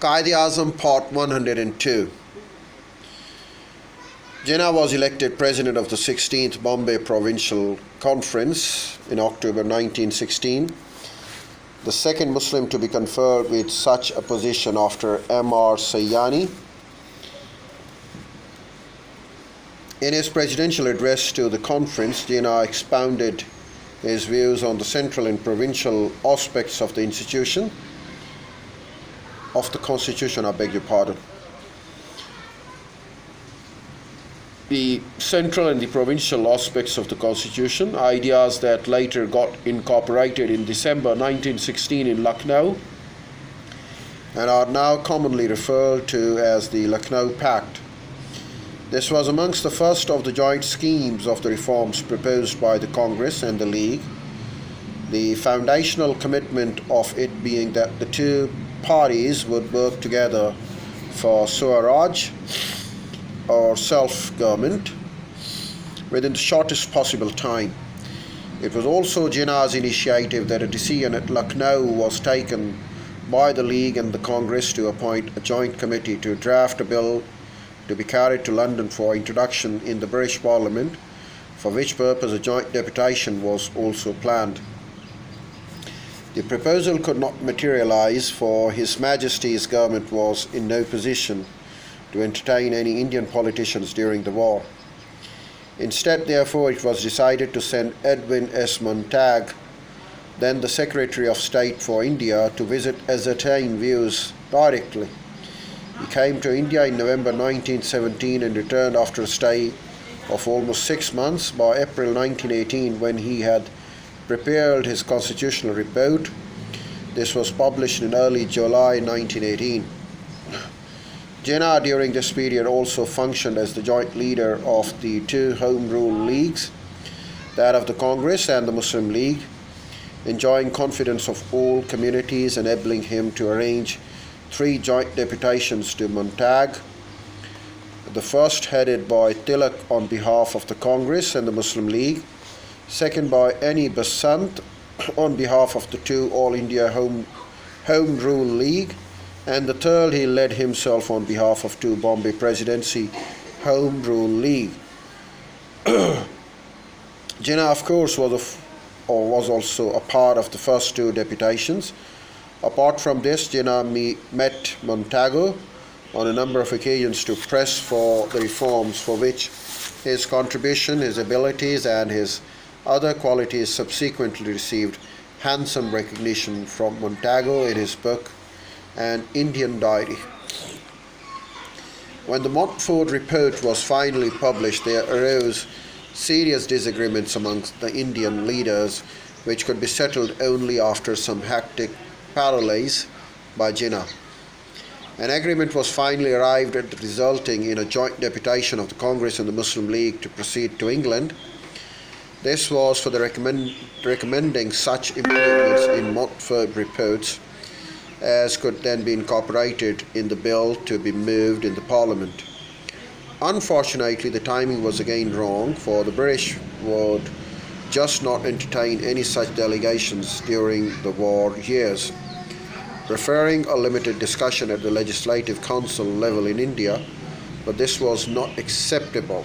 Quaid Azam Part 102. Jinnah was elected president of the 16th Bombay Provincial Conference in October 1916, the second Muslim to be conferred with such a position after M.R. Sayyani. In his presidential address to the conference, Jinnah expounded his views on the central and provincial aspects of the Constitution, The central and the provincial aspects of the Constitution, ideas that later got incorporated in December 1916 in Lucknow and are now commonly referred to as the Lucknow Pact. This was amongst the first of the joint schemes of the reforms proposed by the Congress and the League, the foundational commitment of it being that the two parties would work together for Swaraj, or self-government, within the shortest possible time. It was also Jinnah's initiative that a decision at Lucknow was taken by the League and the Congress to appoint a joint committee to draft a bill to be carried to London for introduction in the British Parliament, for which purpose a joint deputation was also planned. The proposal could not materialize, for His Majesty's government was in no position to entertain any Indian politicians during the war. Instead, therefore, it was decided to send Edwin S. Montague, then the Secretary of State for India, to visit ascertain views directly. He came to India in November 1917 and returned after a stay of almost 6 months by April 1918, when he had prepared his constitutional report. This was published in early July 1918. Jinnah during this period also functioned as the joint leader of the two Home Rule Leagues, that of the Congress and the Muslim League, enjoying confidence of all communities, enabling him to arrange 3 joint deputations to Montague, the first headed by Tilak on behalf of the Congress and the Muslim League, second by Ani Besant on behalf of the two All India Home Rule League, and the third he led himself on behalf of two Bombay Presidency Home Rule League. Jinnah, of course, was also a part of the first 2 deputations. Apart from this, Jinnah met Montague on a number of occasions to press for the reforms for which his contribution, his abilities, and his other qualities subsequently received handsome recognition from Montague in his book An Indian Diary. When the Montfort report was finally published, there arose serious disagreements amongst the Indian leaders, which could be settled only after some hectic parleys by Jinnah. An agreement was finally arrived at, resulting in a joint deputation of the Congress and the Muslim League to proceed to England. This was for the recommending such improvements in Montfort reports as could then be incorporated in the bill to be moved in the Parliament. Unfortunately, the timing was again wrong, for the British would just not entertain any such delegations during the war years, preferring a limited discussion at the Legislative Council level in India, but this was not acceptable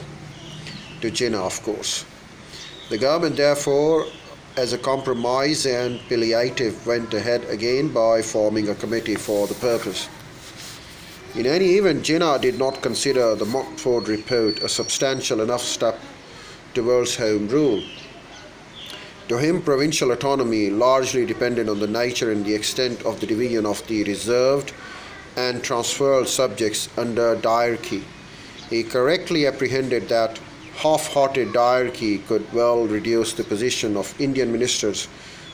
to Jinnah, of course. The government, therefore, as a compromise and palliative, went ahead again by forming a committee for the purpose. In any event, Jinnah did not consider the Montfort report a substantial enough step towards Home Rule. To him, provincial autonomy largely depended on the nature and the extent of the division of the reserved and transferred subjects under diarchy. He correctly apprehended that half-hearted diarchy could well reduce the position of Indian ministers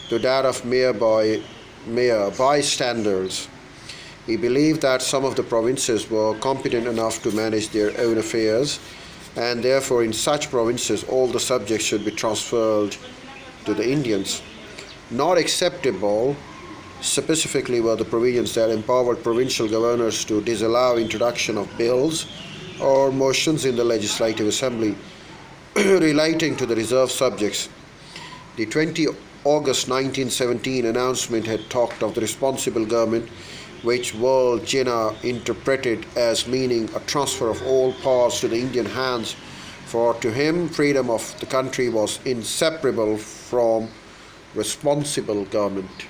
to that of mere bystanders. He believed that some of the provinces were competent enough to manage their own affairs, and therefore in such provinces all the subjects should be transferred to the Indians. Not acceptable specifically were the provisions that empowered provincial governors to disallow introduction of bills or motions in the Legislative Assembly relating to the reserved subjects. The 20 August 1917 announcement had talked of the responsible government which world Jinnah interpreted as meaning a transfer of all powers to the Indian hands, for to him freedom of the country was inseparable from responsible government.